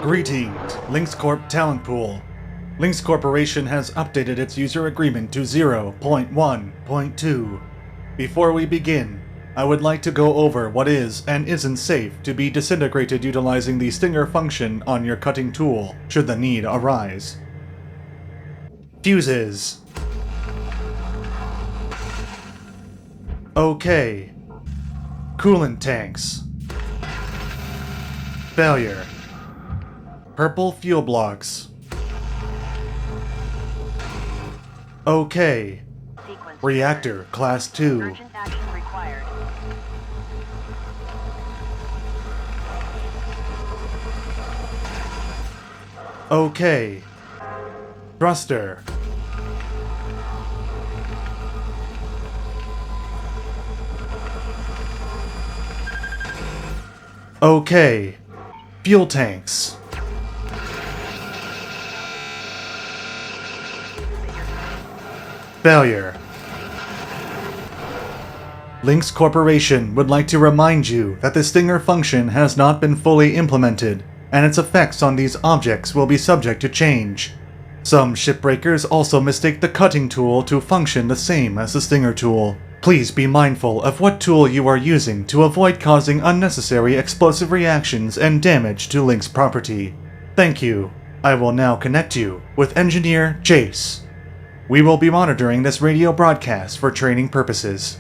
Greetings, LYNX Corp talent pool. LYNX Corporation has updated its user agreement to 0.1.2. Before we begin, I would like to go over what is and isn't safe to be disintegrated utilizing the stinger function on your cutting tool, should the need arise. Fuses. Okay. Coolant tanks. Failure. Purple fuel blocks. Okay. Reactor Class II. Urgent action required. Okay. Thruster. Okay. Fuel tanks. Failure. LYNX Corporation would like to remind you that the stinger function has not been fully implemented, and its effects on these objects will be subject to change. Some shipbreakers also mistake the cutting tool to function the same as the stinger tool. Please be mindful of what tool you are using to avoid causing unnecessary explosive reactions and damage to LYNX property. Thank you. I will now connect you with Engineer Jace. We will be monitoring this radio broadcast for training purposes.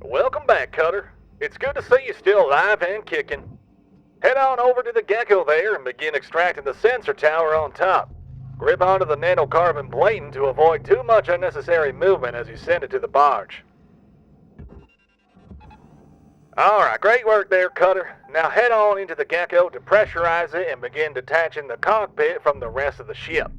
Welcome back, Cutter. It's good to see you still alive and kicking. Head on over to the Gecko there and begin extracting the sensor tower on top. Grip onto the nanocarbon plating to avoid too much unnecessary movement as you send it to the barge. Alright, great work there, Cutter. Now head on into the Gecko to pressurize it and begin detaching the cockpit from the rest of the ship.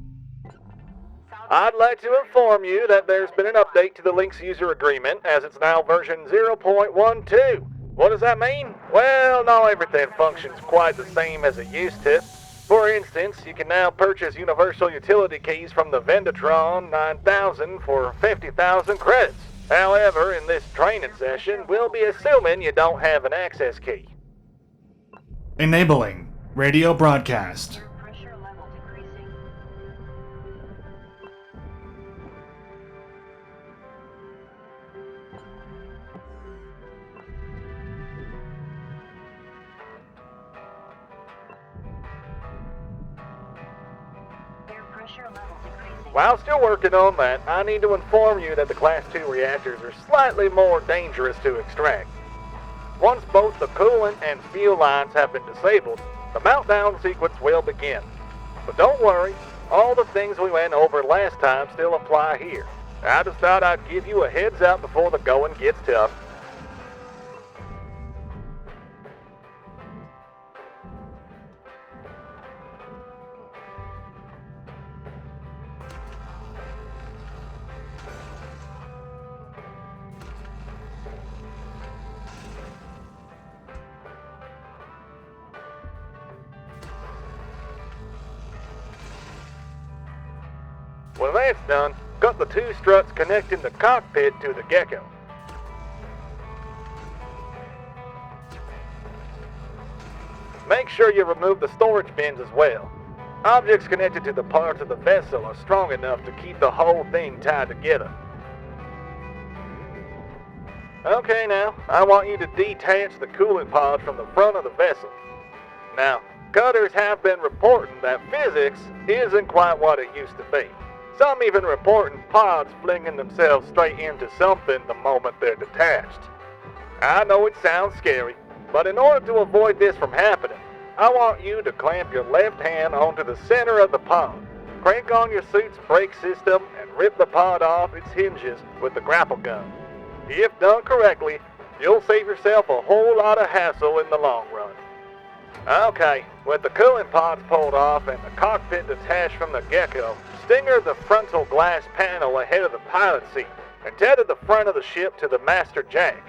I'd like to inform you that there's been an update to the LYNX User Agreement, as it's now version 0.12. What does that mean? Well, not everything functions quite the same as it used to. For instance, you can now purchase universal utility keys from the Vendatron 9000 for 50,000 credits. However, in this training session, we'll be assuming you don't have an access key. Enabling radio broadcast. Pressure level decreasing. Air pressure level decreasing. While still working on that, I need to inform you that the Class II reactors are slightly more dangerous to extract. Once both the coolant and fuel lines have been disabled, the meltdown sequence will begin. But don't worry, all the things we went over last time still apply here. I just thought I'd give you a heads up before the going gets tough. When that's done, cut the two struts connecting the cockpit to the Gecko. Make sure you remove the storage bins as well. Objects connected to the parts of the vessel are strong enough to keep the whole thing tied together. Okay now, I want you to detach the coolant pod from the front of the vessel. Now, cutters have been reporting that physics isn't quite what it used to be. Some even reporting pods flinging themselves straight into something the moment they're detached. I know it sounds scary, but in order to avoid this from happening, I want you to clamp your left hand onto the center of the pod, crank on your suit's brake system, and rip the pod off its hinges with the grapple gun. If done correctly, you'll save yourself a whole lot of hassle in the long run. Okay, with the coolant pods pulled off and the cockpit detached from the Gecko, stinger the frontal glass panel ahead of the pilot seat and tether the front of the ship to the master jack.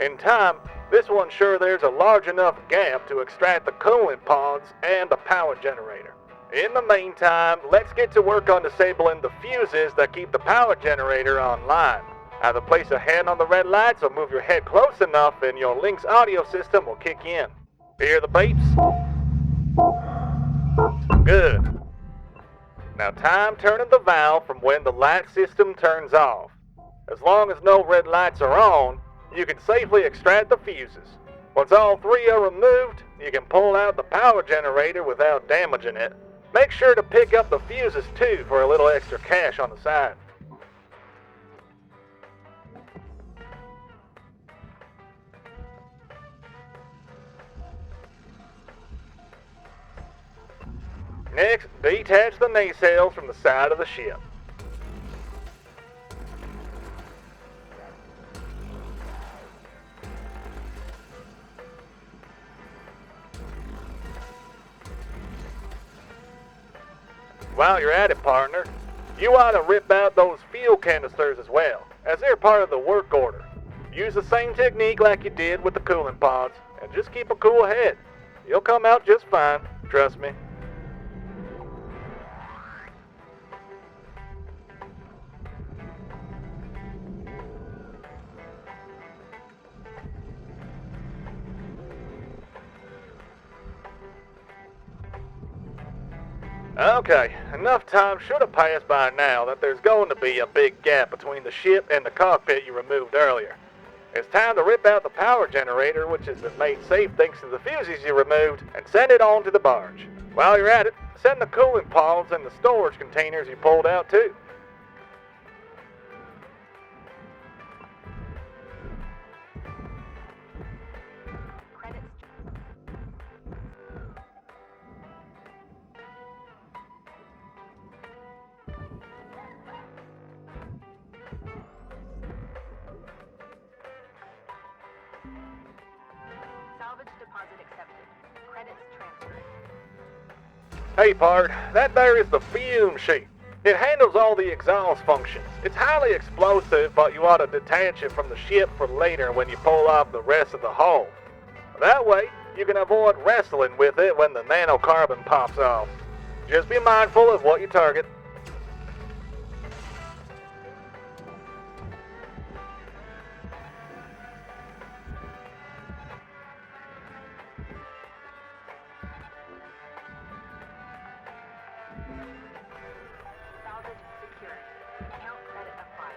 In time, this will ensure there's a large enough gap to extract the coolant pods and the power generator. In the meantime, let's get to work on disabling the fuses that keep the power generator online. Either place a hand on the red lights or move your head close enough and your LYNX audio system will kick in. Hear the beeps? Good. Now time turning the valve from when the light system turns off. As long as no red lights are on, you can safely extract the fuses. Once all three are removed, you can pull out the power generator without damaging it. Make sure to pick up the fuses too for a little extra cash on the side. Next, detach the nacelles from the side of the ship. While you're at it, partner, you ought to rip out those fuel canisters as well, as they're part of the work order. Use the same technique like you did with the coolant pods, and just keep a cool head. You'll come out just fine, trust me. Okay, enough time should have passed by now that there's going to be a big gap between the ship and the cockpit you removed earlier. It's time to rip out the power generator, which has been made safe thanks to the fuses you removed, and send it on to the barge. While you're at it, send the coolant pods and the storage containers you pulled out too. Credits. Salvage deposit accepted. Credits transferred. Hey Pard, that there is the fume chute. It handles all the exhaust functions. It's highly explosive, but you ought to detach it from the ship for later when you pull off the rest of the hull. That way, you can avoid wrestling with it when the nanocarbon pops off. Just be mindful of what you target. Salvage secured. Account credit applied.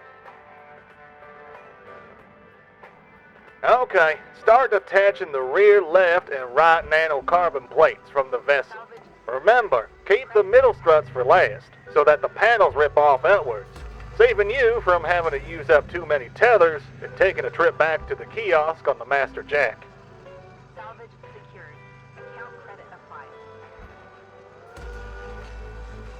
Okay, start detaching the rear left and right nanocarbon plates from the vessel. Salvage. Remember, keep the middle struts for last, so that the panels rip off outwards, saving you from having to use up too many tethers and taking a trip back to the kiosk on the master jack. Salvage secured. Account credit applied.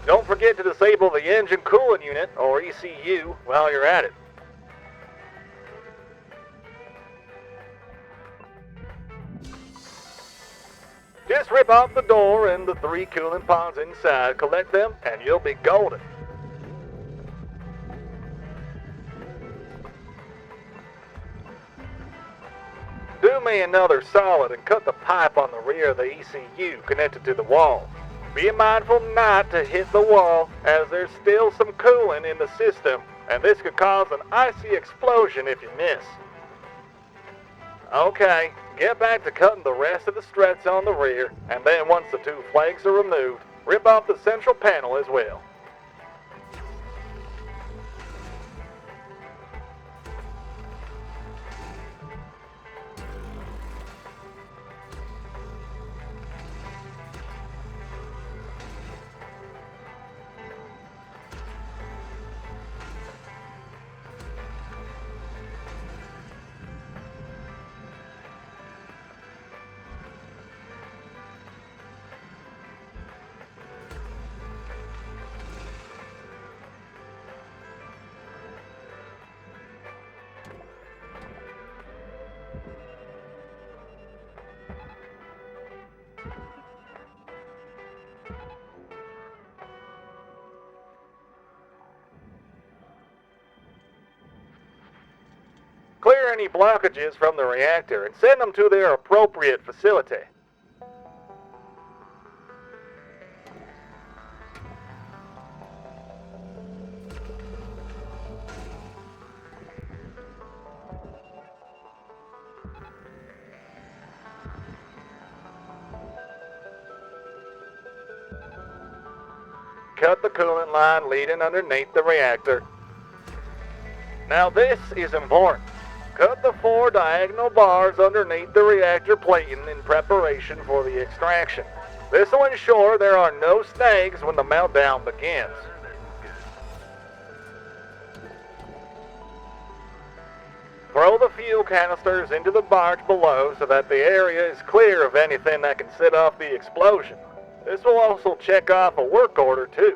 Don't forget to disable the engine coolant unit, or ECU, while you're at it. Just rip off the door and the 3 coolant pods inside, collect them, and you'll be golden. Do me another solid and cut the pipe on the rear of the ECU connected to the wall. Be mindful not to hit the wall, as there's still some coolant in the system, and this could cause an icy explosion if you miss. Okay, get back to cutting the rest of the struts on the rear, and then once the 2 flags are removed, rip off the central panel as well. Clear any blockages from the reactor and send them to their appropriate facility. cut the coolant line leading underneath the reactor. Now this is important. Cut the 4 diagonal bars underneath the reactor plating in preparation for the extraction. This will ensure there are no snags when the meltdown begins. Throw the fuel canisters into the barge below so that the area is clear of anything that can set off the explosion. This will also check off a work order too.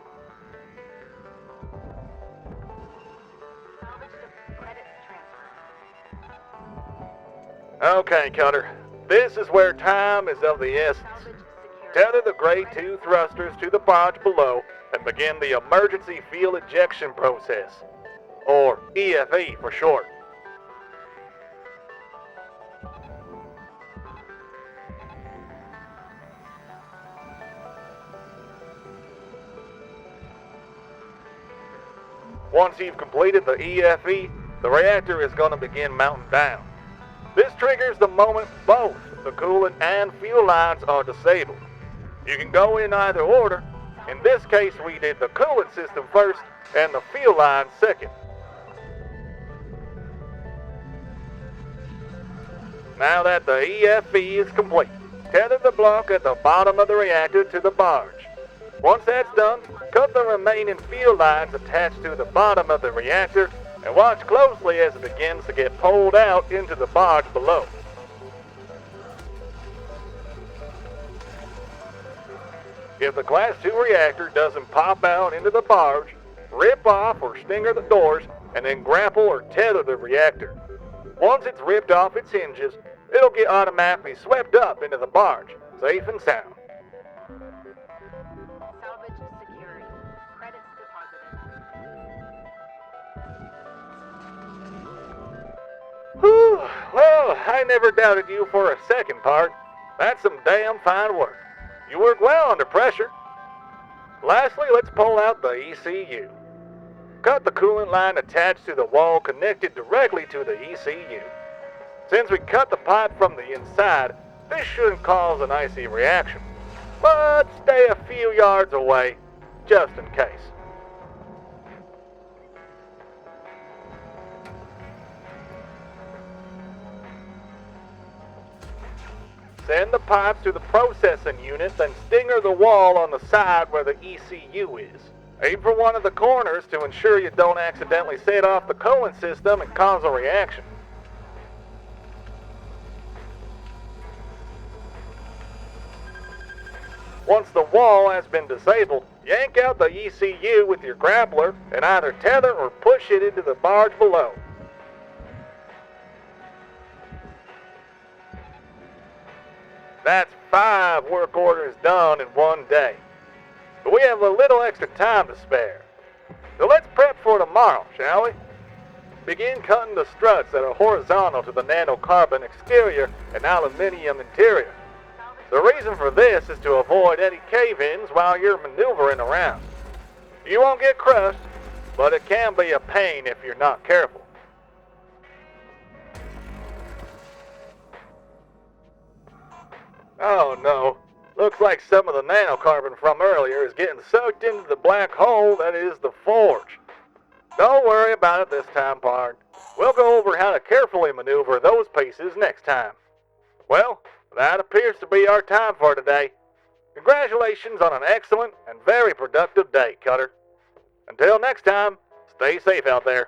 Salvage credits transferred. Okay, Cutter. This is where time is of the essence. Salvage secured. Tether the Grade 2 thrusters to the barge below and begin the emergency fuel ejection process, or EFE for short. Once you've completed the EFE, the reactor is going to begin mounting down. This triggers the moment both the coolant and fuel lines are disabled. You can go in either order. In this case, we did the coolant system first and the fuel line second. Now that the EFE is complete, tether the block at the bottom of the reactor to the barge. Once that's done, cut the remaining fuel lines attached to the bottom of the reactor and watch closely as it begins to get pulled out into the barge below. If the Class II reactor doesn't pop out into the barge, rip off or stinger the doors and then grapple or tether the reactor. Once it's ripped off its hinges, it'll get automatically swept up into the barge, safe and sound. Salvage secured. Credits deposited. Whew, well, I never doubted you for a second, Pard. That's some damn fine work. You work well under pressure. Lastly, let's pull out the ECU. Cut the coolant line attached to the wall connected directly to the ECU. Since we cut the pipe from the inside, this shouldn't cause an icy reaction. But stay a few yards away, just in case. Send the pipes to the processing unit, then stinger the wall on the side where the ECU is. Aim for one of the corners to ensure you don't accidentally set off the coolant system and cause a reaction. Once the wall has been disabled, yank out the ECU with your grappler and either tether or push it into the barge below. That's 5 work orders done in one day. But we have a little extra time to spare. So let's prep for tomorrow, shall we? Begin cutting the struts that are horizontal to the nanocarbon exterior and aluminium interior. The reason for this is to avoid any cave-ins while you're maneuvering around. You won't get crushed, but it can be a pain if you're not careful. Oh no, looks like some of the nanocarbon from earlier is getting sucked into the black hole that is the forge. Don't worry about it this time, Pard. We'll go over how to carefully maneuver those pieces next time. Well, that appears to be our time for today. Congratulations on an excellent and very productive day, Cutter. Until next time, stay safe out there.